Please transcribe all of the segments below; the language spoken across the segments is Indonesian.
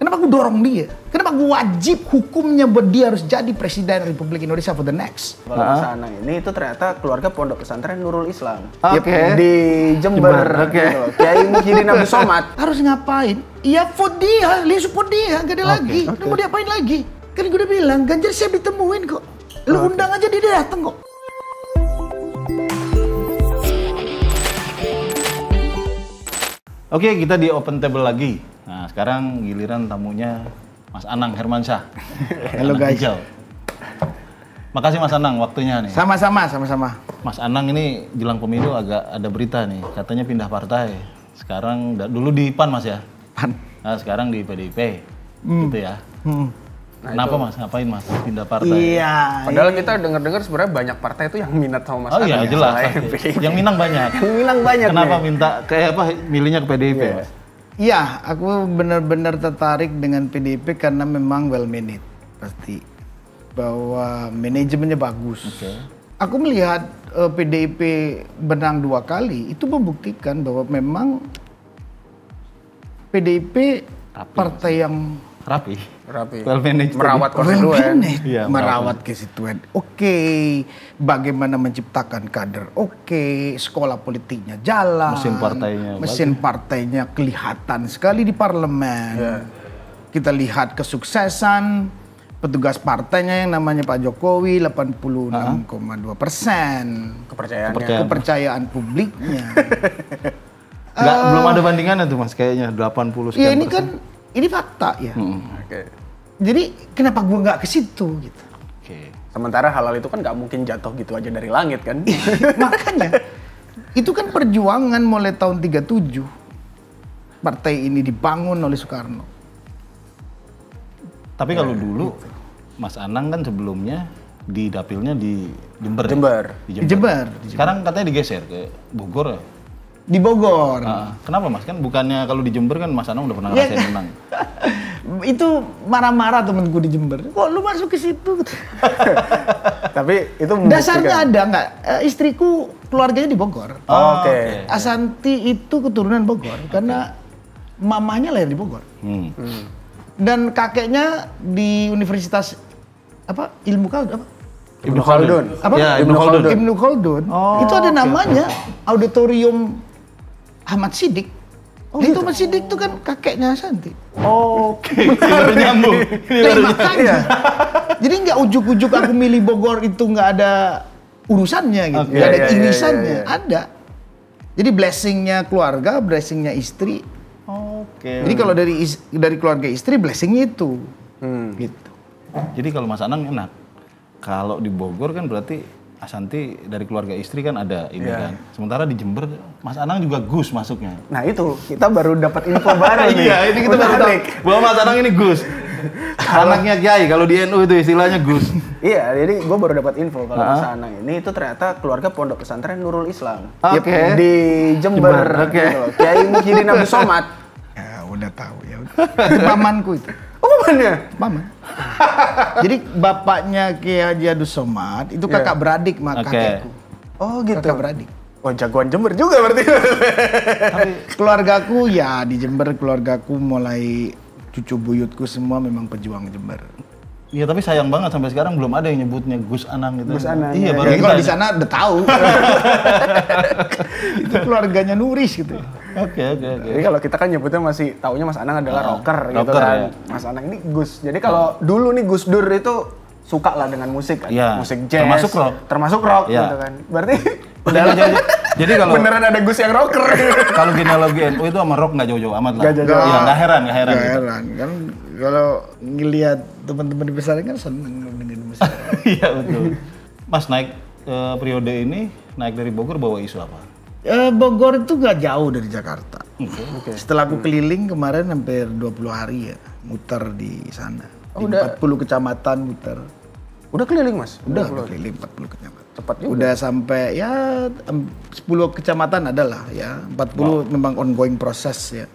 Kenapa gue dorong dia? Kenapa gue wajib hukumnya buat dia harus jadi Presiden Republik Indonesia for the next? Kalau Mas Anang ini itu ternyata keluarga pondok pesantren Nurul Islam. Oke. Di Jember. Oke. Gitu loh. Kiai Muhyiddin Abdul Somad. Harus ngapain? Iya vote dia, lihat support dia, gak ada lagi. Lu mau diapain lagi? Kan gue udah bilang, Ganjar siap ditemuin kok. Lu undang aja dia dateng kok. Oke, kita di open table lagi. Nah, sekarang giliran tamunya Mas Anang Hermansyah. Halo guys. Hijau. Makasih Mas Anang waktunya nih. Sama-sama. Mas Anang ini jelang pemilu agak ada berita nih, katanya pindah partai. Sekarang dulu di PAN Mas ya? PAN. Nah, sekarang di PDIP. Gitu ya. Nah, kenapa itu. Mas? Ngapain Mas pindah partai? Iya. Padahal kita dengar-dengar sebenarnya banyak partai itu yang minat sama Mas Oh iya Anang. jelas. Selain Pasti. PDIP. Yang minang banyak. Yang minang banyak. Kenapa nih. minta kayak apa milihnya ke PDIP Iya. Mas? Iya, aku benar-benar tertarik dengan PDIP karena memang well managed pasti. Bahwa manajemennya bagus. Oke. Aku melihat PDIP menang 2 kali itu membuktikan bahwa memang PDIP Rapi, partai yang Rapi. Well managed. merawat well konstituen. managed, Iya, merawat konstituen. Oke, bagaimana menciptakan kader? Oke, sekolah politiknya jalan. Mesin partainya kelihatan sekali di parlemen. Iya. Kita lihat kesuksesan petugas partainya yang namanya Pak Jokowi 86,2%. Kepercayaan publiknya. Belum ada bandingannya tuh Mas kayaknya 80 sekian Ya ini persen. kan ini fakta ya. Oke. Jadi kenapa gua nggak ke situ gitu? Oke. Sementara halal itu kan nggak mungkin jatuh gitu aja dari langit kan? Makanya itu kan perjuangan mulai tahun 37 partai ini dibangun oleh Soekarno. Tapi kalau dulu Mas Anang kan sebelumnya di dapilnya di Jember. Di Jember. Sekarang katanya digeser ke Bogor ya? Di Bogor. Kenapa Mas? Kan bukannya kalau di Jember kan Mas Anang udah pernah Ya. ngerasain menang. Itu marah-marah temenku di Jember. Kok lu masuk ke situ? Tapi itu Dasarnya ada nggak? Istriku keluarganya di Bogor. Oke. Asanti itu keturunan Bogor karena mamanya lahir di Bogor. Dan kakeknya di Universitas apa? Ilmu Khaldun apa? Ibnu Khaldun. Apa? Ya, Ibnu Khaldun. Ibnu Khaldun. Itu ada namanya Auditorium Ahmad Siddiq. Itu Ahmad Siddiq itu kan kakeknya Asanti. Oke. Baru nyambung. Makanya. Jadi nggak ujuk-ujuk aku milih Bogor itu nggak ada urusannya gitu. Nggak ada irisannya. Ada. Jadi blessingnya keluarga, blessingnya istri. Oke. Jadi kalau dari keluarga istri blessingnya itu. Gitu. Jadi kalau Mas Anang enak. Kalau di Bogor kan berarti Asanti dari keluarga istri kan ada ini kan. Sementara di Jember Mas Anang juga Gus masuknya. Nah itu kita baru dapat info baru nih. Iya, ini kita baru tahu bahwa Mas Anang ini Gus. Anaknya Kiai, kalau di NU itu istilahnya Gus. Iya, jadi gue baru dapat info kalau Mas Anang ini itu ternyata keluarga pondok pesantren Nurul Islam. Oke. Di Jember. Oke. Gitu loh. Kiai Muhyiddin Abdul Somad. Ya udah tahu ya. Itu pamanku itu. Oh pamannya? Paman. Jadi bapaknya Kiai Haji Abdul Somad itu kakak beradik sama kakekku. Oh gitu. Kakak beradik. Oh jagoan Jember juga berarti. Tapi keluargaku ya di Jember, keluargaku mulai cucu buyutku semua memang pejuang Jember. Iya, tapi sayang banget sampai sekarang belum ada yang nyebutnya Gus Anang gitu. Gus Anang. Iya, Ya, baru Jadi kalau kita di sana udah tahu. Itu keluarganya Nuris gitu. Oke. Jadi kalau kita kan nyebutnya masih taunya Mas Anang adalah rocker gitu rocker, kan. ya. Mas Anang ini Gus. Jadi kalau dulu nih Gus Dur itu suka lah dengan musik kan. Iya. Musik jazz. Termasuk rock. Iya. Gitu kan. Berarti Jadi kalau beneran ada Gus yang rocker. kalau genealogi NU itu sama rock nggak jauh-jauh amat lah. Nggak jauh-jauh. Iya, nggak heran. Gak Gitu. heran kan kalau ngelihat teman-teman di pesantren kan seneng dengan musik. Iya betul. Mas naik periode ini naik dari Bogor bawa isu apa? Bogor itu gak jauh dari Jakarta. Oke. Setelah aku keliling kemarin hampir 20 hari ya muter di sana. Oh, Di 40 kecamatan muter. Udah keliling Mas? Udah keliling 40 kecamatan. Cepat juga. Udah sampai ya 10 kecamatan adalah ya. 40 memang ongoing proses ya.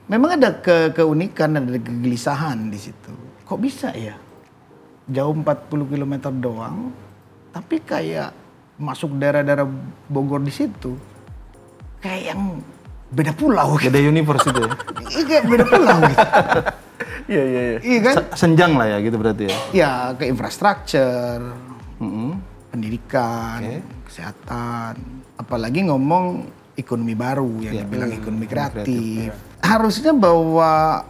Memang ada keunikan, ada kegelisahan di situ. Kok bisa ya? Jauh 40 km doang, tapi kayak masuk daerah-daerah Bogor di situ. Kayak yang beda pulau gitu. Beda universe itu ya. Kayak beda pulau gitu. Iya. Iya kan? Senjang lah ya gitu berarti ya. Ya ke infrastruktur, Mm-mm. pendidikan, kesehatan, apalagi ngomong ekonomi baru yang dibilang ekonomi kreatif. Harusnya bahwa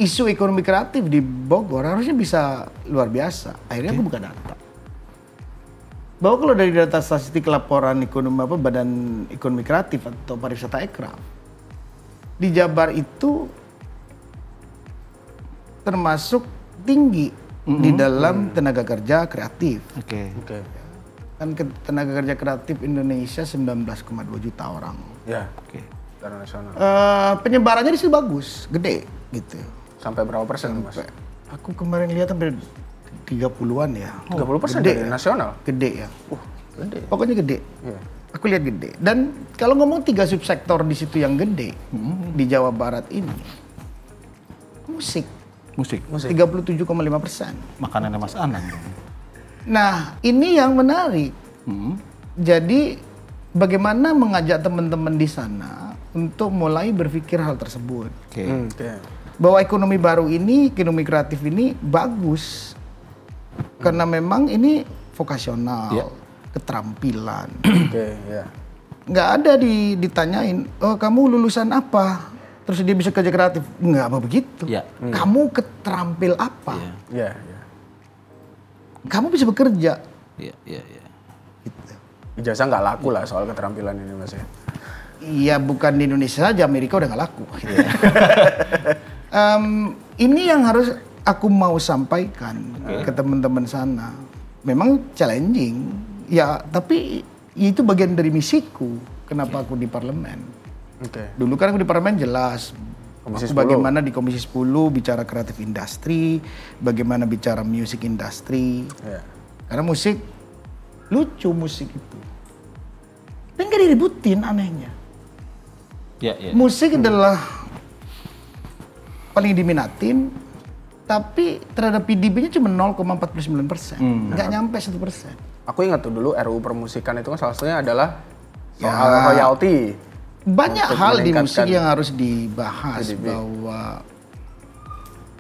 isu ekonomi kreatif di Bogor harusnya bisa luar biasa. Akhirnya aku buka data. Bahwa kalau dari data statistik laporan ekonomi Badan Ekonomi Kreatif atau Pariwisata Ekraf, di Jabar itu termasuk tinggi di dalam tenaga kerja kreatif. Oke. Kan tenaga kerja kreatif Indonesia 19,2 juta orang. Ya, Oke. secara nasional. Penyebarannya di sini bagus, gede gitu. Sampai berapa persen, Mas? Aku kemarin lihat hampir 30-an ya. 30% Gede dari ya. nasional? Gede ya. Gede. Pokoknya gede. Iya. Aku lihat gede. Dan kalau ngomong 3 subsektor di situ yang gede di Jawa Barat ini, musik Musik. 37,5%. Makanannya Mas Anang. Nah, ini yang menarik. Mm. Jadi bagaimana mengajak teman-teman di sana untuk mulai berpikir hal tersebut. Oke. Oke. Bahwa ekonomi baru ini, ekonomi kreatif ini bagus. Karena memang ini vokasional, Iya. keterampilan. Oke, ya. Nggak ada ditanyain, oh kamu lulusan apa? Terus dia bisa kerja kreatif. Nggak apa begitu. Iya. Kamu keterampil apa? Iya. Iya. Kamu bisa bekerja. Iya. Gitu. Ijazah nggak laku lah soal keterampilan ini, Mas ya. Iya, bukan di Indonesia saja, Amerika udah nggak laku. Gitu ya. Ini yang harus aku mau sampaikan ke teman-teman sana. Memang challenging, ya, tapi itu bagian dari misiku. Kenapa aku di parlemen? Oke. Dulu kan aku di parlemen jelas. Komisi Aku 10. bagaimana di Komisi 10 bicara kreatif industri, bagaimana bicara music industry. Ya. Karena musik, lucu musik itu. Dan gak diributin anehnya. Iya. Musik adalah paling diminatin, tapi terhadap PDB-nya cuma 0,49%. Nggak nyampe 1%. Aku ingat tuh dulu RUU permusikan itu kan salah satunya adalah soal royalti. Banyak Untuk hal di meningkatkan musik yang harus dibahas, PDB. bahwa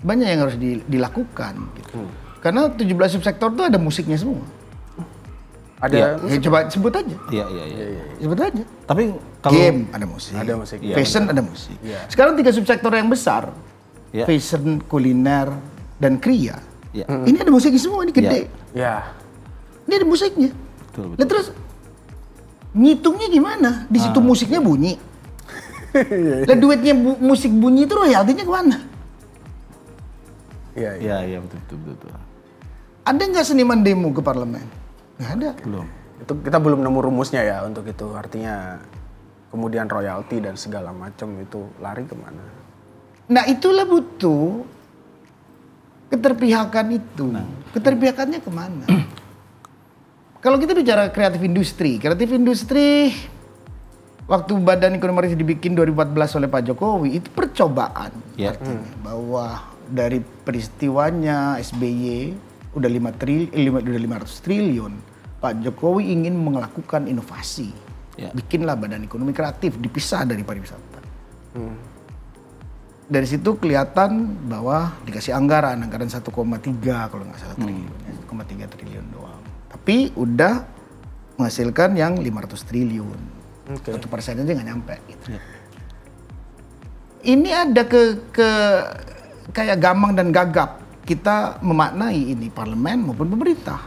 banyak yang harus dilakukan. Gitu. Karena 17 subsektor itu ada musiknya semua. Ada Ya, coba sebut aja. Iya. Sebut aja. Tapi kalau Game ada musik. Ada musik. Iya. Fashion ada musik. Iya. Sekarang 3 subsektor yang besar. Iya. Fashion, kuliner, dan kriya. Iya. Ini ada musiknya semua, ini gede. Ya. Ini ada musiknya. Betul. Lah terus ngitungnya gimana? Di situ musiknya bunyi. Lah duitnya musik bunyi itu royaltinya kemana? Iya. Iya, betul. Ada nggak seniman demo ke parlemen? Nggak ada. Belum. Itu kita belum nemu rumusnya ya untuk itu. Artinya kemudian royalti dan segala macam itu lari kemana? Nah itulah butuh keterpihakan itu. Keterpihakannya kemana? Kalau kita bicara kreatif industri waktu Badan Ekonomi Kreatif dibikin 2014 oleh Pak Jokowi itu percobaan. Iya. Artinya bahwa dari peristiwanya SBY udah 500 triliun. Pak Jokowi ingin melakukan inovasi. Ya. Bikinlah Badan Ekonomi Kreatif dipisah dari pariwisata. Dari situ kelihatan bahwa dikasih anggaran 1,3 kalau nggak salah triliun, 1,3 triliun doang. Tapi udah menghasilkan yang 500 triliun. Oke. 1% aja nggak nyampe. Gitu. Ya. Ini ada kayak gamang dan gagap kita memaknai ini parlemen maupun pemerintah.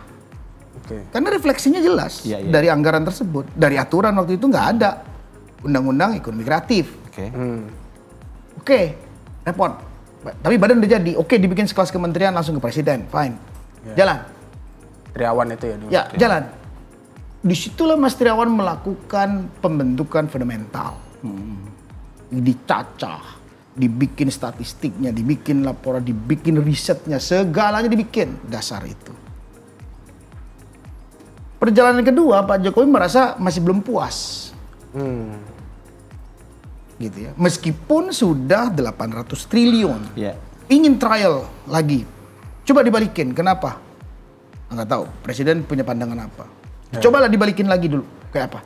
Oke. Karena refleksinya jelas Iya. dari anggaran tersebut. Dari aturan waktu itu nggak ada undang-undang ekonomi kreatif. Oke. Oke, repot. Tapi badan udah jadi. Oke, dibikin sekelas kementerian langsung ke presiden. Fine. Jalan. Triawan itu ya dulu. Ya, jalan. Disitulah Mas Triawan melakukan pembentukan fundamental. Dicacah, dibikin statistiknya, dibikin laporan, dibikin risetnya, segalanya dibikin. Dasar itu. Perjalanan kedua, Pak Jokowi merasa masih belum puas. Gitu ya. Meskipun sudah 800 triliun. Iya. Ingin trial lagi. Coba dibalikin. Kenapa? Nggak tahu. Presiden punya pandangan apa. Cobalah dibalikin lagi dulu. Kayak apa?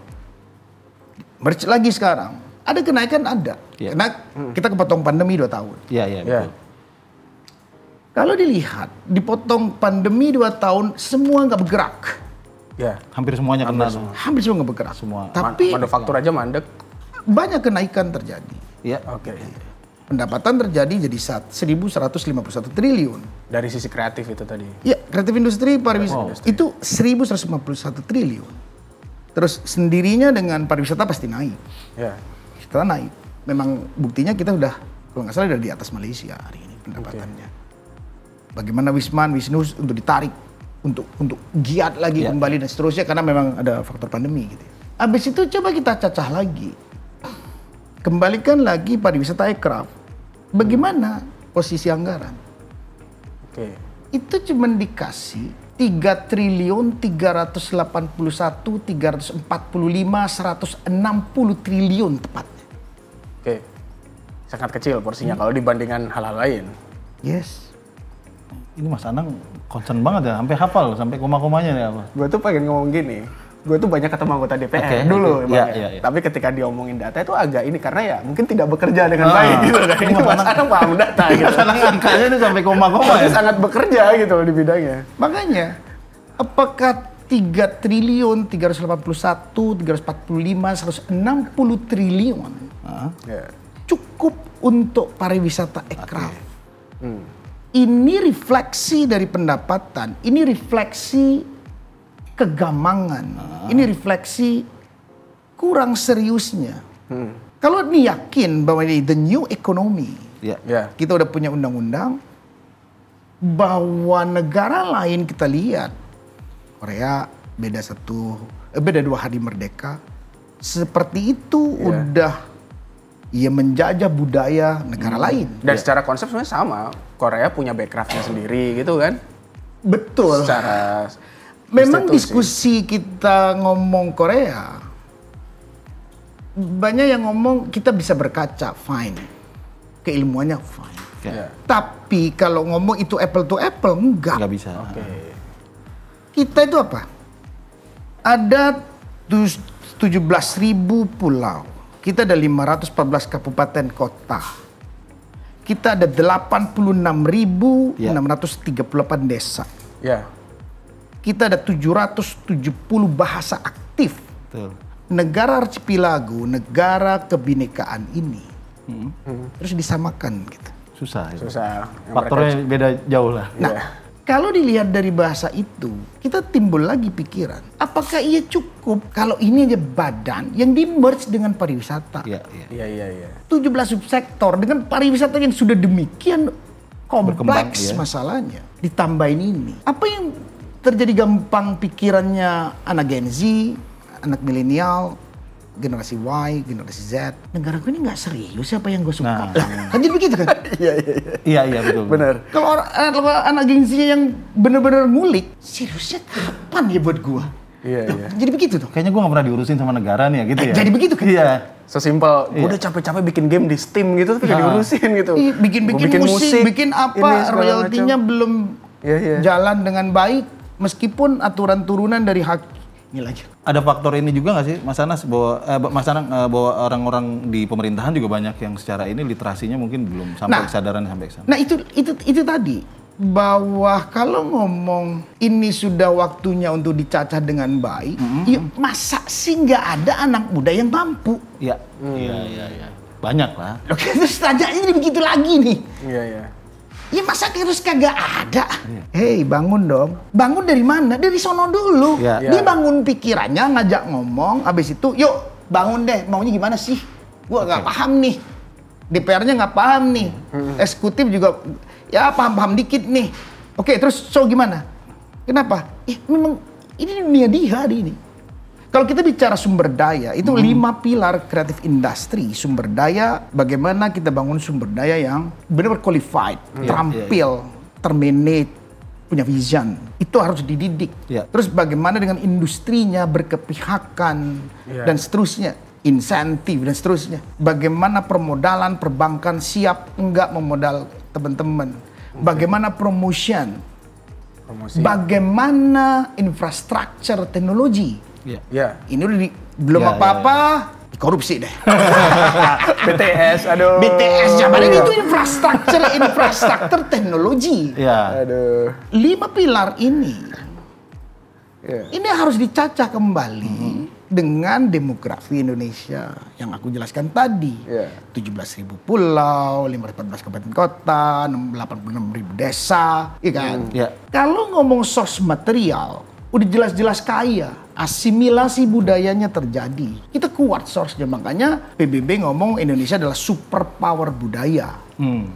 Merch lagi sekarang. Ada kenaikan? Ada. Iya. Karena kita kepotong pandemi 2 tahun. Iya, betul. Kalau dilihat, dipotong pandemi 2 tahun, semua nggak bergerak. Ya. Hampir semuanya kena tuh. Hampir semua nggak bergerak. Semua. Tapi Manufaktur aja mandek. banyak kenaikan terjadi. Iya. Oke. Pendapatan terjadi jadi 1.151 triliun. Dari sisi kreatif itu tadi. Ya, kreatif industri pariwisata itu 1.151 triliun. Terus sendirinya dengan pariwisata pasti naik. Ya. Setelah naik, memang buktinya kita udah kalau nggak salah udah di atas Malaysia hari ini pendapatannya. Bagaimana Wisnus untuk ditarik untuk giat lagi kembali dan seterusnya karena memang ada faktor pandemi gitu. Habis itu coba kita cacah lagi. Kembalikan lagi pariwisata aircraft. Bagaimana posisi anggaran? Oke. Itu cuma dikasih 3 triliun 381 345 160 triliun tepatnya. Oke. Sangat kecil porsinya kalau dibandingkan hal-hal lain. Yes. Ini Mas Anang concern banget ya, sampai hafal, sampai koma-komanya nih apa. Gue tuh pengen ngomong gini. Gue tuh banyak ketemu anggota DPR Oke, dulu. oke. Bang, Iya. Tapi ketika diomongin data itu agak ini karena ya mungkin tidak bekerja dengan baik gitu kan. ini Ini Mas Mas Anang paham data gitu. Mas Anang angkanya ini sampai koma-koma Dia ya. sangat bekerja gitu loh di bidangnya. Makanya, apakah 3 triliun 381 345 160 triliun Ya. cukup untuk pariwisata aircraft? Hmm. Ini refleksi dari pendapatan, ini refleksi kegamangan, ini refleksi kurang seriusnya. Kalau ini yakin bahwa ini the new economy, Iya. Ya. kita udah punya undang-undang bahwa negara lain kita lihat Korea beda 2 hari merdeka, seperti itu udah ya menjajah budaya negara lain. Dan secara konsep sebenarnya sama. Korea punya backcraftnya sendiri gitu kan. Betul. Secara Memang institusi. diskusi kita ngomong Korea, banyak yang ngomong kita bisa berkaca, fine. Keilmuannya fine. Ya. Tapi kalau ngomong itu apple to apple, enggak. Nggak bisa. Oke. Kita itu apa? Ada 17.000 pulau. Kita ada 514 kabupaten kota. Kita ada 86.638 desa. Ya. Kita ada 770 bahasa aktif. Betul. Negara archipelago, negara kebinekaan ini terus disamakan gitu. Susah itu. Susah. Yang Faktornya beda jauh lah. Nah, kalau dilihat dari bahasa itu, kita timbul lagi pikiran, apakah ia cukup kalau ini aja badan yang di-merge dengan pariwisata? Iya. Iya. 17 subsektor dengan pariwisata yang sudah demikian Berkembang, kompleks iya. masalahnya. Ditambahin ini. Apa yang terjadi gampang pikirannya anak Gen Z, anak milenial, generasi Y, generasi Z. Negara gue ini nggak serius apa yang gue suka. Nah. Lah, kan jadi begitu kan? Iya betul. Benar. Kalau anak Gen Z yang bener-bener ngulik, seriusnya kapan ya buat gue? Iya. Jadi begitu tuh. Kayaknya gue nggak pernah diurusin sama negara nih ya gitu ya. Jadi begitu kan? Iya. Sesimpel, gue udah capek-capek bikin game di Steam gitu tapi gak diurusin gitu. Iya, bikin musik, bikin ini apa, segala royaltinya macam. belum Iya. jalan dengan baik, meskipun aturan turunan dari hak ini lagi. Ada faktor ini juga nggak sih, Mas Anas, bahwa Mas Anang, bahwa orang-orang di pemerintahan juga banyak yang secara ini literasinya mungkin belum sampai kesadaran sampai ke sana. Nah itu tadi bahwa kalau ngomong ini sudah waktunya untuk dicacah dengan baik, ya masa sih nggak ada anak muda yang mampu? Iya. Iya. Banyak lah. Oke, terus tanya ini begitu lagi nih. Iya. Ya masa terus kagak ada? Hei bangun dong. Bangun dari mana? Dari sono dulu. Ya. Dia bangun pikirannya, ngajak ngomong. Abis itu yuk bangun deh. Maunya gimana sih? Gua nggak paham nih. DPR-nya nggak paham nih. Eksekutif juga ya paham-paham dikit nih. Oke terus so gimana? Kenapa? Memang ini dunia dia hari ini. Kalau kita bicara sumber daya, itu 5 pilar kreatif industri. Sumber daya, bagaimana kita bangun sumber daya yang benar-benar qualified, terampil, termanage, punya vision. Itu harus dididik. Iya. Terus bagaimana dengan industrinya berkepihakan, dan seterusnya. Insentif, dan seterusnya. Bagaimana permodalan, perbankan siap enggak memodal teman-teman. Bagaimana promosi. Bagaimana infrastruktur teknologi. Iya. Iya. Ini udah belum apa-apa, korupsi deh. BTS, aduh. BTS zaman itu infrastruktur teknologi. Ya. Aduh. 5 pilar ini, Iya. ini harus dicacah kembali dengan demografi Indonesia yang aku jelaskan tadi. Iya. 17.000 pulau, 514 kabupaten kota, 86.000 desa, iya kan? Iya. Kalau ngomong source material, udah jelas-jelas kaya. Asimilasi budayanya terjadi. Kita kuat source-nya, makanya PBB ngomong Indonesia adalah superpower budaya.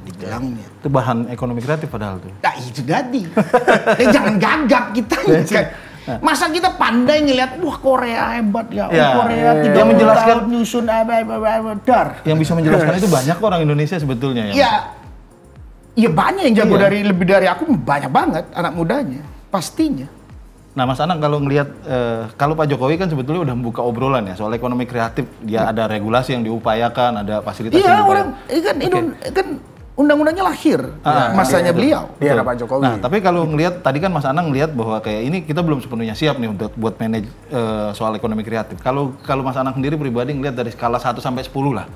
Dibilangnya. Itu bahan ekonomi kreatif padahal tuh. Nah itu tadi. Jangan gagap kita. Kan. Masa kita pandai ngelihat, wah Korea hebat ya, Ya, Korea yang menjelaskan nyusun dar. Yang bisa menjelaskan itu banyak orang Indonesia sebetulnya ya. Ya banyak yang jago Iya. lebih dari aku, banyak banget anak mudanya, pastinya. Nah, Mas Anang kalau ngelihat kalau Pak Jokowi kan sebetulnya udah membuka obrolan ya soal ekonomi kreatif, dia ada regulasi yang diupayakan, ada fasilitas Iya yang orang, kan undang-undangnya lahir masanya beliau. Di era Pak Jokowi. Nah, tapi kalau ngelihat tadi kan Mas Anang ngelihat bahwa kayak ini kita belum sepenuhnya siap nih untuk buat manage soal ekonomi kreatif. Kalau Mas Anang sendiri pribadi ngelihat dari skala 1 sampai 10 lah.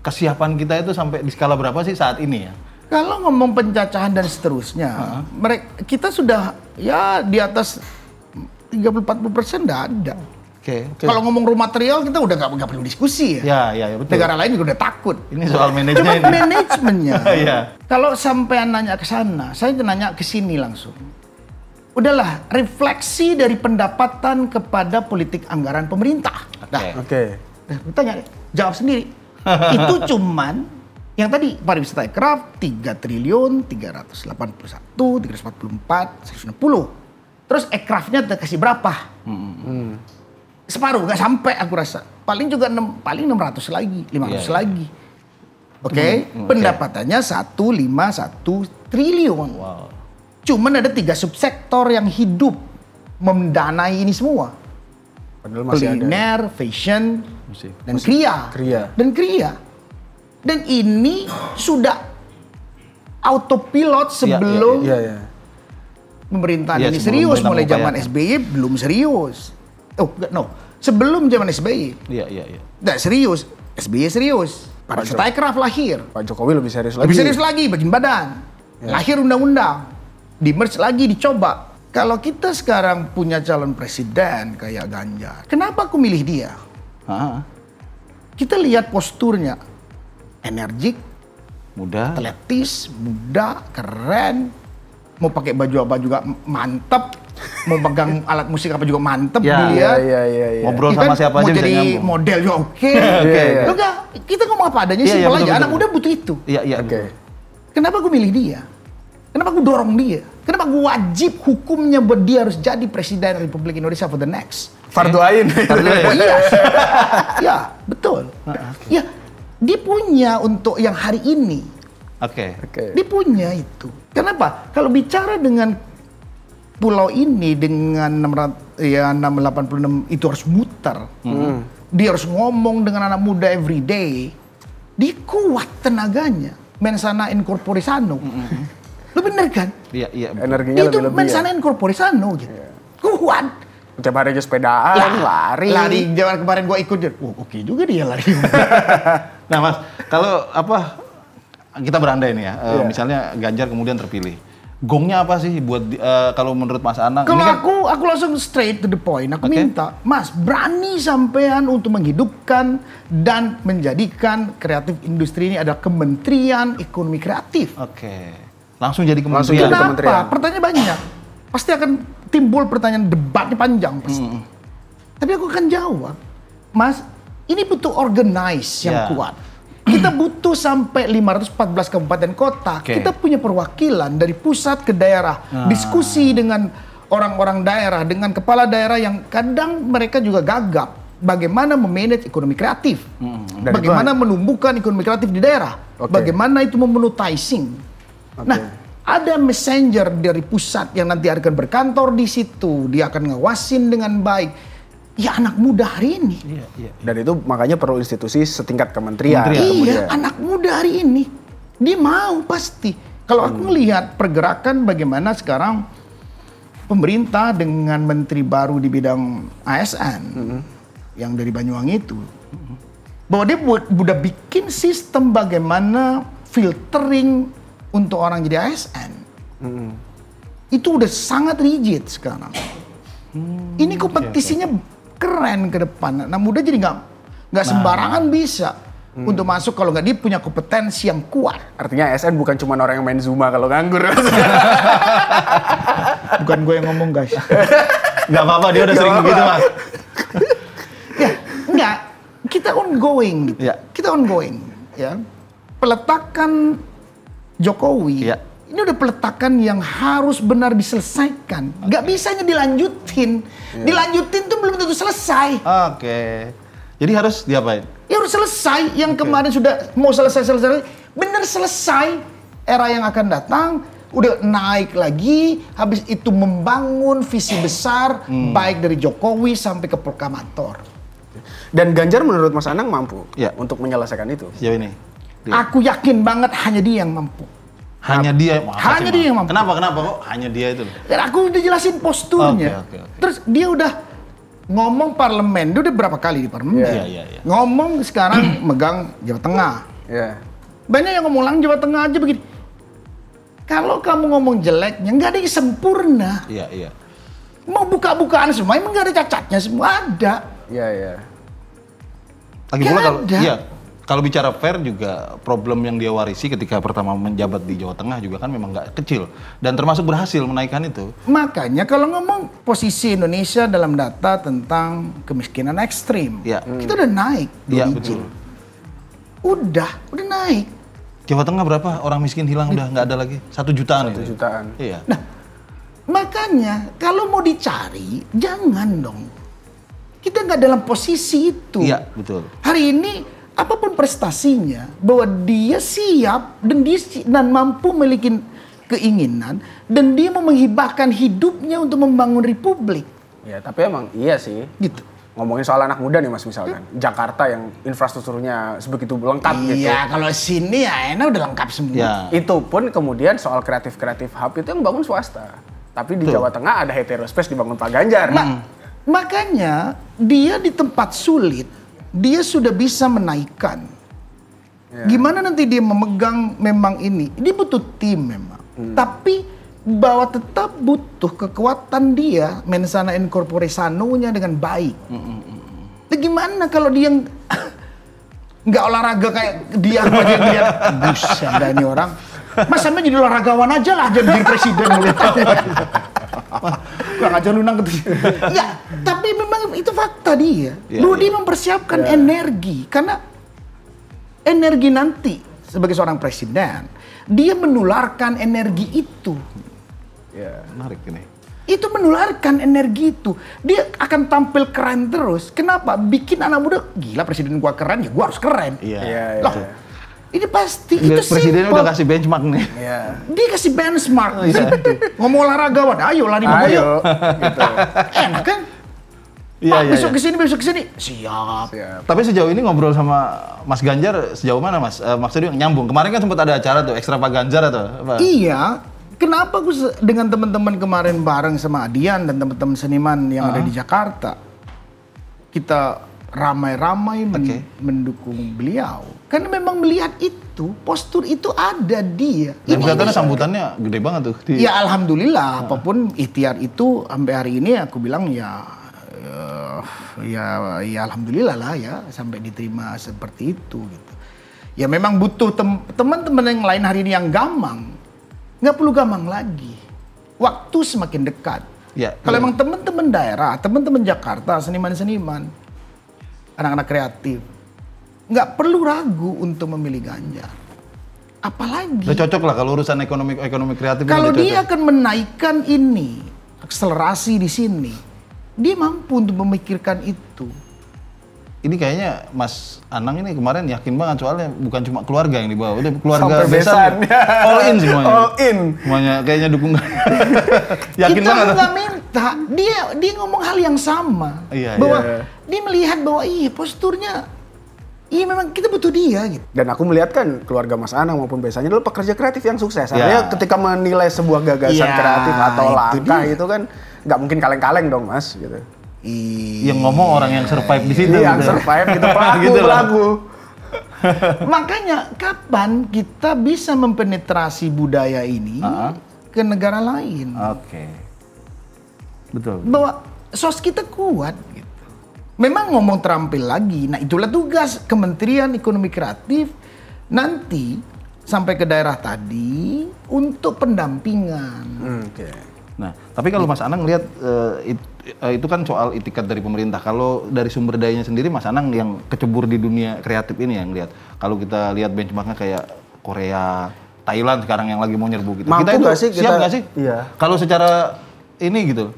Kesiapan kita itu sampai di skala berapa sih saat ini ya? Kalau ngomong pencacahan dan seterusnya, kita sudah ya di atas 30-40% nggak ada. Oke. Kalau ngomong raw material kita udah nggak perlu diskusi ya. Ya betul. Negara lain juga udah takut. Ini soal Cuma manajemen ini. manajemennya. Iya. Kalau sampai nanya ke sana, saya nanya ke sini langsung. Udahlah, refleksi dari pendapatan kepada politik anggaran pemerintah. Dah, Oke. tanya, jawab sendiri. Itu cuman yang tadi pariwisata aircraft 3 triliun 381 344 160. Terus aircraftnya kasih berapa? Separuh, nggak sampai aku rasa. Paling juga paling 600 lagi, 500 lagi. Oke, pendapatannya 151 triliun. Wow. Cuman ada 3 subsektor yang hidup mendanai ini semua. Padahal masih ada. Kuliner, fashion, Musik. dan kria. Kria. Dan ini sudah autopilot sebelum Iya. pemerintahan Iya, ini sebelum serius. Mulai pemerintah zaman SBY belum serius. Sebelum zaman SBY. Iya. Nggak serius. SBY serius. Pariwisata aircraft lahir. Pak Jokowi lebih serius lagi. Lebih serius lagi, bikin badan. Lahir undang-undang. Di-merge lagi, dicoba. Kalau kita sekarang punya calon presiden kayak Ganjar, kenapa aku milih dia? Kita lihat posturnya. Energik, Mudah. atletis, muda, keren. Mau pakai baju apa juga mantep. Mau pegang alat musik apa juga mantep Ya, dilihat. Iya. Ngobrol Ya sama kan, siapa aja mau bisa jadi nyambung. model juga oke. Oke. Enggak, kita ngomong apa adanya, Iya, simpel betul, aja. betul, Anak betul. muda butuh itu. Iya. Oke. Kenapa aku milih dia? Kenapa aku dorong dia? Kenapa aku wajib hukumnya buat dia harus jadi presiden Republik Indonesia for the next? Fardu Ain. Oh iya. Ya, betul. Ya, dia punya untuk yang hari ini. Oke. Dia punya itu. Kenapa? Kalau bicara dengan pulau ini dengan 686 itu harus muter. Dia harus ngomong dengan anak muda every day. Dia kuat tenaganya. Mensana in corpore sano. Lu bener kan? Iya. betul. Energinya Itu lebih-lebih mensana in corpore sano gitu. Kuat. Tiap hari aja sepedaan, lari. Lari jalan kemarin gua ikut dia. Oke juga dia lari. Nah, Mas, kalau kita berandai nih ya, Iya. misalnya Ganjar kemudian terpilih. Gongnya apa sih buat kalau menurut Mas Anang? Kalau ini kan, aku langsung straight to the point. Aku Oke. minta, Mas, berani sampean untuk menghidupkan dan menjadikan kreatif industri ini adalah Kementerian Ekonomi Kreatif. Oke. Langsung jadi Langsung kementerian. jadi kementerian. Kenapa? Pertanyaan banyak. Pasti akan timbul pertanyaan, debatnya panjang pasti. Tapi aku akan jawab, Mas, ini butuh organize yang Ya. kuat. Kita butuh sampai 514 kabupaten kota. Oke. Kita punya perwakilan dari pusat ke daerah. Diskusi dengan orang-orang daerah, dengan kepala daerah yang kadang mereka juga gagap. Bagaimana memanage ekonomi kreatif. Dan Bagaimana menumbuhkan ekonomi kreatif di daerah. Oke. Bagaimana itu memonetizing. Nah, ada messenger dari pusat yang nanti akan berkantor di situ. Dia akan ngawasin dengan baik. Ya anak muda hari ini. Iya. Dan itu makanya perlu institusi setingkat kementerian. Kementerian. Iya, kemudian. anak muda hari ini. Dia mau pasti. Kalau aku ngelihat pergerakan bagaimana sekarang pemerintah dengan menteri baru di bidang ASN yang dari Banyuwangi itu Bahwa dia udah bikin sistem bagaimana filtering untuk orang jadi ASN. Itu udah sangat rigid sekarang. Ini kompetisinya keren ke depan. Nah muda jadi nggak sembarangan bisa untuk masuk kalau nggak dia punya kompetensi yang kuat. Artinya ASN bukan cuma orang yang main Zumba kalau nganggur. Bukan gue yang ngomong guys. Nggak apa-apa, dia udah sering begitu Mas. Ya, enggak. Kita ongoing gitu. Ya. Kita ongoing, ya. Peletakan Jokowi. Ya. Ini udah peletakan yang harus benar diselesaikan. Nggak bisanya dilanjutin. Dilanjutin tuh belum tentu selesai. Oke. Jadi harus diapain? Ya harus selesai. Yang kemarin sudah mau selesai. Benar selesai. Era yang akan datang udah naik lagi. Habis itu membangun visi besar. Baik dari Jokowi sampai ke proklamator. Dan Ganjar menurut Mas Anang mampu Ya. untuk menyelesaikan itu. Sejauh ini. Aku yakin banget hanya dia yang mampu. Hanya dia. Hanya dia yang mampu. Kenapa kok hanya dia itu? Dan aku udah jelasin posturnya. Oke. Terus dia udah ngomong parlemen, dia udah berapa kali di parlemen. Iya. Ngomong sekarang megang Jawa Tengah. Ya. Banyak yang ngomong lang Jawa Tengah aja begini. Kalau kamu ngomong jeleknya, nggak ada yang sempurna. Iya. Mau buka-bukaan semua, emang nggak ada cacatnya, semua ada. Iya. Lagi pula Nggak kalau ada. iya, kalau bicara fair juga problem yang dia warisi ketika pertama menjabat di Jawa Tengah juga kan memang nggak kecil dan termasuk berhasil menaikkan itu. Makanya kalau ngomong posisi Indonesia dalam data tentang kemiskinan ekstrim, Iya. kita udah naik. Iya, digit. betul. Udah naik. Jawa Tengah berapa orang miskin hilang udah nggak ada lagi? 1 jutaan 1 itu. jutaan. Iya. Nah, makanya kalau mau dicari, jangan dong. Kita nggak dalam posisi itu. Iya, betul. Hari ini, apapun prestasinya, bahwa dia siap dan mampu memiliki keinginan, dan dia mau menghibahkan hidupnya untuk membangun republik. Ya, tapi emang iya sih. Gitu. Ngomongin soal anak muda nih Mas misalkan. Jakarta yang infrastrukturnya sebegitu lengkap gitu. Iya, kalau sini ya enak udah lengkap semua. Ya. Itu pun kemudian soal kreatif hub itu yang bangun swasta. Tapi di Betul. Jawa Tengah ada heterospace dibangun Pak Ganjar. Makanya dia di tempat sulit, dia sudah bisa menaikkan. Gimana nanti dia memegang memang ini? Dia butuh tim memang. Tapi bahwa tetap butuh kekuatan dia mensana in corpore sanonya dengan baik. Nah, gimana kalau dia nggak olahraga kayak dia aja lihat, buset dah ini orang. Mas sampai jadi olahragawan aja lah jadi presiden mulai tahu. Kurang aja lu nang ya, tapi memang itu fakta dia. Bahwa dia mempersiapkan energi karena energi nanti sebagai seorang presiden dia menularkan energi itu. Menarik ini. Itu menularkan energi itu. Dia akan tampil keren terus. Kenapa? Bikin anak muda, gila presiden gua keren ya gua harus keren. Iya. Loh, ini pasti itu Presidennya simple. udah kasih benchmark nih. Iya. Dia kasih benchmark. Ngomong olahragawan, ayo lari mobil. Ayo. Gitu. Enak kan? Iya, Pak, iya, besok iya. kesini. Siap. Siap. Tapi sejauh ini ngobrol sama Mas Ganjar sejauh mana Mas? Maksudnya nyambung. Kemarin kan sempat ada acara tuh ekstra Pak Ganjar atau apa? Iya. Kenapa aku dengan teman-teman kemarin bareng sama Adian dan teman-teman seniman yang ada di Jakarta, kita ramai-ramai mendukung beliau. Karena memang melihat itu, postur itu ada dia. Dan kelihatannya sambutannya gede banget tuh. Ya alhamdulillah, apapun ikhtiar itu sampai hari ini aku bilang ya alhamdulillah lah ya sampai diterima seperti itu gitu. Ya memang butuh teman-teman yang lain hari ini yang gamang. Nggak perlu gamang lagi. Waktu semakin dekat. Ya, Kalau emang teman-teman daerah, teman-teman Jakarta, seniman-seniman, anak-anak kreatif, nggak perlu ragu untuk memilih Ganjar. Apalagi Udah cocok lah kalau urusan ekonomi kreatif. kalau udah dia cocok. akan menaikkan ini, akselerasi di sini, dia mampu untuk memikirkan itu. Ini kayaknya Mas Anang ini kemarin yakin banget soalnya bukan cuma keluarga yang dibawa, udah keluarga Sampai besan. all in semuanya. All in. Semuanya kayaknya dukung. Yakin Itu banget. aku nggak minta, dia ngomong hal yang sama, Iya, bahwa iya. dia melihat bahwa posturnya, memang kita butuh dia gitu. Dan aku melihat kan keluarga Mas Anang maupun biasanya dulu pekerja kreatif yang sukses. Artinya Ya. ketika menilai sebuah gagasan Ya, kreatif atau itu langkah dia. itu kan nggak mungkin kaleng-kaleng dong Mas gitu. Yang ngomong orang yang survive di situ. Yang gitu. survive gitu, pelaku, Gitu lah. pelaku. Makanya kapan kita bisa mempenetrasi budaya ini ke negara lain? Oke. Betul. Bahwa sos kita kuat gitu. Memang ngomong terampil lagi. Nah, itulah tugas Kementerian Ekonomi Kreatif nanti sampai ke daerah tadi untuk pendampingan. Oke. Nah, tapi kalau Mas Anang lihat itu kan soal itikat dari pemerintah. Kalau dari sumber dayanya sendiri, Mas Anang yang kecebur di dunia kreatif ini yang lihat. Kalau kita lihat benchmarknya kayak Korea, Thailand sekarang yang lagi mau nyerbu gitu. Mampu kita itu nggak sih siap kita- nggak sih? Iya. Kalau secara ini gitu.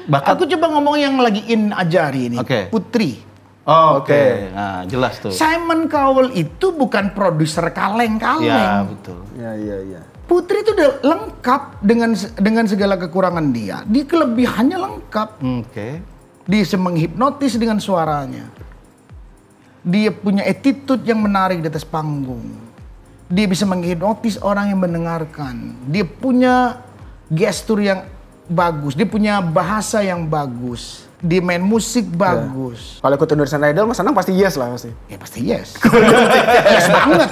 Bakat. Aku coba ngomong yang lagi in ajari ini. Oke. Putri. Oh, Oke. oke. Nah, jelas tuh. Simon Cowell itu bukan produser kaleng-kaleng. Ya, betul. Iya. Putri itu udah lengkap dengan segala kekurangan dia. Di kelebihannya lengkap. Oke. Dia bisa menghipnotis dengan suaranya. Dia punya attitude yang menarik di atas panggung. Dia bisa menghipnotis orang yang mendengarkan. Dia punya gestur yang bagus. Dia punya bahasa yang bagus. Dia main musik bagus. Kalau ikut Indonesian Idol, Mas Anang pasti yes lah pasti. Ya pasti yes. Yes banget.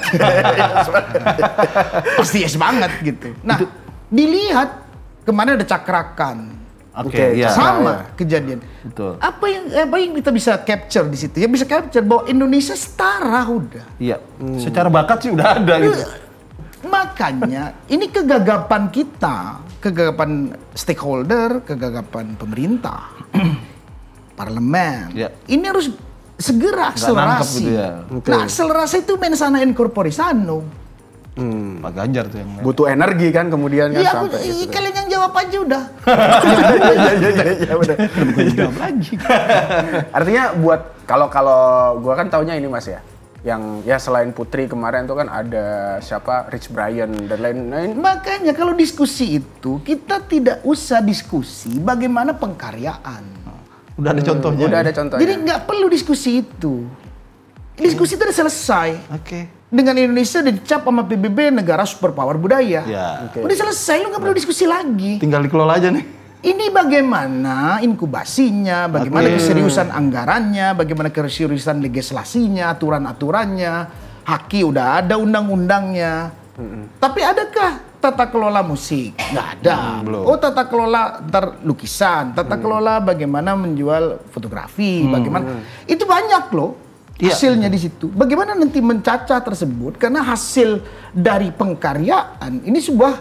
Pasti yes banget gitu. Nah, dilihat kemana ada cakrakan. Oke, iya. Sama kejadian. Betul. Apa yang kita bisa capture di situ? Ya bisa capture bahwa Indonesia setara udah. Iya. Secara bakat sih udah ada gitu. Makanya ini kegagapan kita, kegagapan stakeholder, kegagapan pemerintah, parlemen. Ya. Ini harus segera Nggak nangkep akselerasi. gitu ya. Oke. Nah, akselerasi itu mensana in corpore sano. Pak Ganjar tuh yang Butuh energi kan kemudian kan Iya, sampai gitu. kalian yang jawab aja udah. Iya benar. Jawab lagi. Artinya buat kalau gua kan taunya ini Mas ya. Yang ya selain Putri kemarin tuh kan ada siapa Rich Brian dan lain-lain. Makanya kalau diskusi itu kita tidak usah diskusi bagaimana pengkaryaan. udah ada contohnya. Udah ada contohnya. Jadi nggak perlu diskusi itu. Diskusi itu udah selesai. Oke. Dengan Indonesia dicap sama PBB negara superpower budaya. Ya. Oke. Udah selesai, lu nggak perlu diskusi lagi. Tinggal dikelola aja nih. Ini bagaimana inkubasinya, bagaimana keseriusan anggarannya, bagaimana keseriusan legislasinya, aturan-aturannya. Haki udah ada undang-undangnya. Tapi adakah tata kelola musik? Nggak ada. belum. Oh, tata kelola lukisan, tata kelola bagaimana menjual fotografi, bagaimana. Itu banyak loh. Iya. Hasilnya di situ. Bagaimana nanti mencacah tersebut? Karena hasil dari pengkaryaan ini sebuah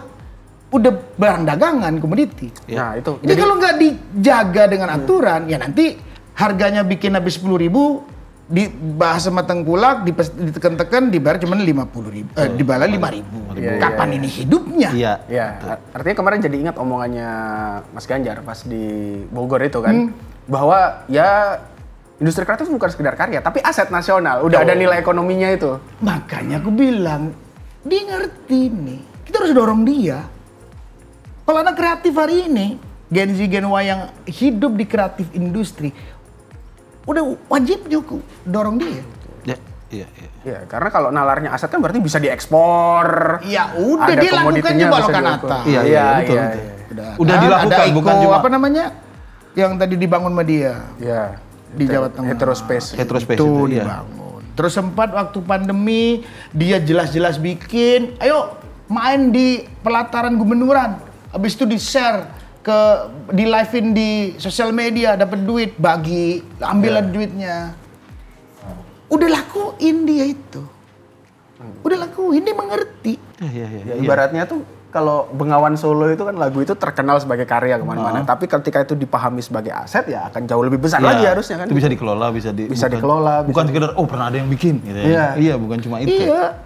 udah barang dagangan komoditi. Nah, itu. Jadi kalau nggak dijaga dengan aturan, ya nanti harganya bikin habis 10.000, dibahas sama tengkulak, ditekan-tekan, dibayar cuma 50.000, dibayar 5.000. Iya, Kapan iya. ini hidupnya? Iya. Ya, artinya kemarin jadi ingat omongannya Mas Ganjar pas di Bogor itu kan, bahwa ya industri kreatif bukan sekedar karya, tapi aset nasional. Udah ada nilai ekonominya itu. Makanya aku bilang, dia ngerti nih. Kita harus dorong dia. Kalau anak kreatif hari ini, Gen Z, Gen Y yang hidup di kreatif industri, udah wajibnya aku dorong dia. Ya, iya. Ya, karena kalau nalarnya aset kan berarti bisa diekspor. Ya udah, Ada dia lakukan komoditinya juga bisa Lokanata. diekspor. Iya, Iya, betul, iya, betul. iya. Udah Kan dilakukan, ada bukan Iko, cuma- apa namanya yang tadi dibangun sama dia Iya. di Jawa Tengah. Heterospace. Heterospace itu itu, iya. dibangun. Terus sempat waktu pandemi dia jelas-jelas bikin, ayo main di pelataran gubernuran. Habis itu di-share di live-in di sosial media, dapat duit, bagi, ambillah duitnya. Udah lakuin dia itu. Udah lakuin, dia mengerti. Iya. Ya, ibaratnya tuh kalau Bengawan Solo itu kan lagu itu terkenal sebagai karya kemana-mana. Tapi ketika itu dipahami sebagai aset ya akan jauh lebih besar lagi harusnya kan. Itu bisa dikelola, Bisa bukan- dikelola, Bukan sekedar pernah ada yang bikin gitu ya. Iya. Iya, bukan cuma itu. Iya.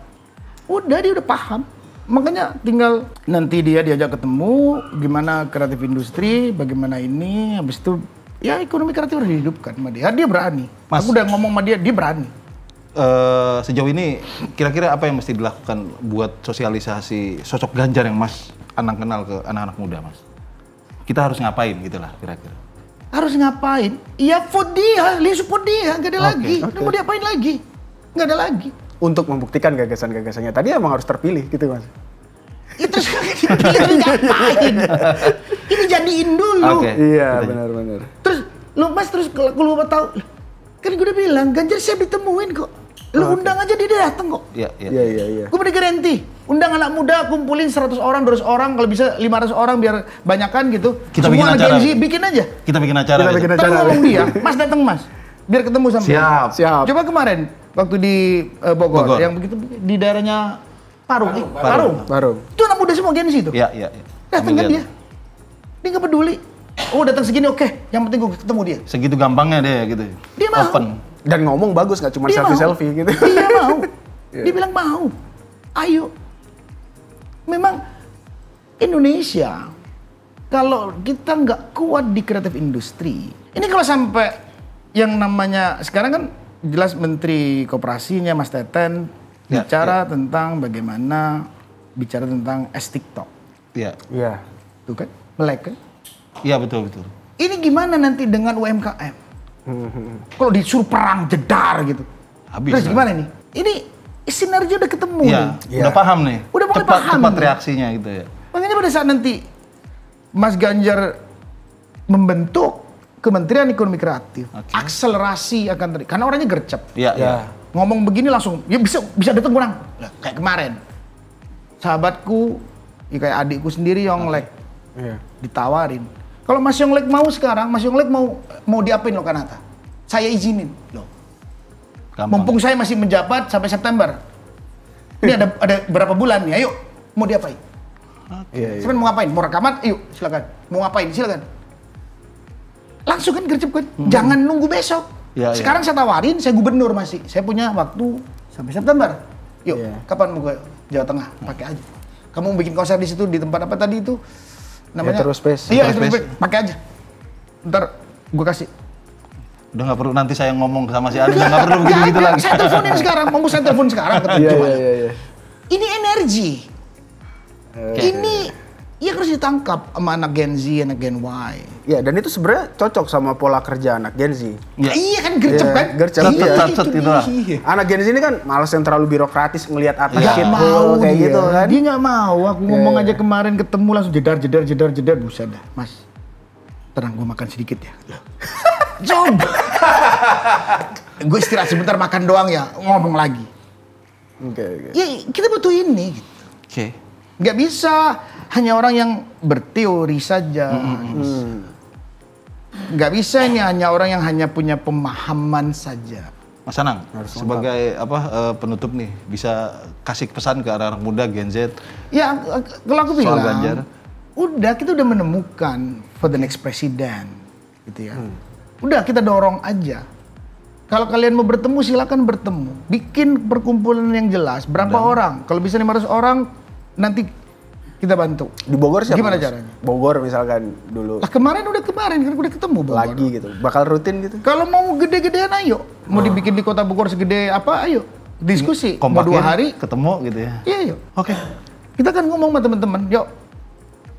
Udah, dia udah paham. Makanya tinggal nanti dia diajak ketemu gimana kreatif industri, bagaimana ini, habis itu ya ekonomi kreatif harus dihidupkan sama dia. Dia berani. Mas. Aku udah ngomong sama dia berani. Sejauh ini kira-kira apa yang mesti dilakukan buat sosialisasi sosok Ganjar yang Mas Anang kenal ke anak-anak muda, Mas? Kita harus ngapain gitu lah kira-kira. Harus ngapain? Ya vote dia, support dia, nggak ada lagi. Udah mau diapain lagi? Nggak ada lagi. Untuk membuktikan gagasan-gagasannya tadi emang harus terpilih gitu Mas. Itu dipilih ngapain? Ini jadiin dulu. Oke. Iya, benar-benar. Terus Lu Mas terus kalau Bapak tahu, kan gue udah bilang Ganjar siap ditemuin kok. Lu undang aja dia datang kok. Iya. Gue beri garansi. Undang anak muda, kumpulin 100 orang, 200 orang, kalau bisa 500 orang biar banyakan gitu. Kita Semua bikin anak acara. Gen Z, bikin aja. Kita bikin acara. Kita bikin gitu. acara. Ntar ngomong dia, Mas datang Mas. Biar ketemu sama dia. Siap. Coba kemarin waktu di Bogor, yang begitu di daerahnya Parung. Baru. Itu anak muda semua Gen Z itu. Iya. Datang kan dia. Dia nggak peduli. Oh datang segini oke. Yang penting gue ketemu dia. Segitu gampangnya dia gitu. Dia mau. Open. Dan ngomong bagus, nggak cuma Dia selfie-selfie gitu. Dia mau. Dia bilang mau. Ayo. Memang Indonesia kalau kita nggak kuat di kreatif industri, ini kalau sampai yang namanya sekarang kan jelas Menteri Koperasinya Mas Teten bicara tentang bagaimana bicara tentang TikTok, Iya. tuh kan, melek kan? Iya betul. Ini gimana nanti dengan UMKM? Kalau disuruh perang jedar gitu, Habis. terus gimana nih? Ini sinergi udah ketemu Iya, nih. udah paham nih. Udah mulai cepat, paham cepat nih. reaksinya gitu ya. Makanya pada saat nanti Mas Ganjar membentuk Kementerian Ekonomi Kreatif, akselerasi akan terjadi. Karena orangnya gercep. Iya. Ngomong begini langsung, ya bisa datang kurang. Kayak kemarin, sahabatku, ya kayak adikku sendiri Yonglek, Iya. ditawarin. Kalau Mas Yonglek mau sekarang, Mas Yonglek mau diapain loh Kanata? Saya izinin loh. Gampang. Mumpung saya masih menjabat sampai September. Ini ada berapa bulan nih? Ayo, mau diapain? Iya. Sebenarnya mau ngapain? Mau rekaman? Ayo, silakan. Mau ngapain? Silakan. Langsung kan gercep kan? Jangan nunggu besok. Iya, Sekarang saya tawarin, saya gubernur masih. Saya punya waktu sampai September. Yuk, Iya. kapan mau ke Jawa Tengah? Pakai aja. Kamu mau bikin konser di situ di tempat apa tadi itu? Namanya Heterospace. Iya, Heterospace. Heterospace. Pakai aja. Ntar gue kasih. Udah nggak perlu nanti saya ngomong sama si Adi, nggak perlu begitu Nggak ada. lagi. Saya teleponin sekarang, mau saya telepon sekarang ketemu Iya. cuma. Ini energi. Ini yang harus ditangkap sama anak Gen Z, anak Gen Y. Iya, dan itu sebenarnya cocok sama pola kerja anak Gen Z. Iya. Iya kan gercep Iya, kan? gercep. Iya, Iya. itu Gitu lah. dia. Anak Gen Z ini kan malas yang terlalu birokratis ngelihat atas Iya. shit Nggak hole kayak dia. gitu kan. Dia nggak mau. Aku ngomong aja kemarin ketemu langsung jedar. Buset dah, Mas. Tenang, gue makan sedikit ya. Coba. Gue istirahat sebentar makan doang ya, ngomong lagi. Oke. Ya kita butuh ini. Gitu. Oke. Nggak bisa hanya orang yang berteori saja. Nggak bisa ini hanya orang yang hanya punya pemahaman saja. Mas Anang, sebagai penutup nih, bisa kasih pesan ke anak muda Gen Z Ya kalau aku soal bilang, Ganjar? udah kita udah menemukan for the next president, gitu ya. Udah kita dorong aja. Kalau kalian mau bertemu silakan bertemu. Bikin perkumpulan yang jelas. Berapa orang? Kalau bisa 500 orang nanti kita bantu. Di Bogor siapa? Gimana Mas? caranya? Bogor misalkan dulu Lah kemarin kan udah ketemu Bogor. lagi gitu. Bakal rutin gitu. Kalau mau gede-gedean ayo. Mau dibikin di kota Bogor segede apa ayo. Diskusi. Mau Kompakin, 2 hari. ketemu gitu ya. Iya yuk. Oke. Kita kan ngomong sama teman-teman, yuk.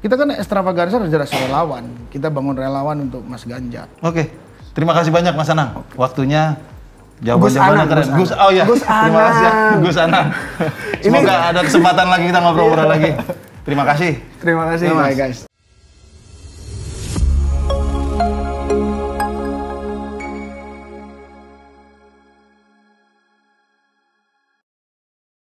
Kita kan Extravaganza harus relawan. Kita bangun relawan untuk Mas Ganjar. Oke. Terima kasih banyak Mas Anang. Waktunya Gus jawaban-jawabannya Anang, keren. Gus Anang. Oh iya. Gus Terima kasih ya, Anang. Gus Anang. Semoga ada kesempatan lagi kita ngobrol-ngobrol lagi. Terima kasih. Terima kasih. Bye guys.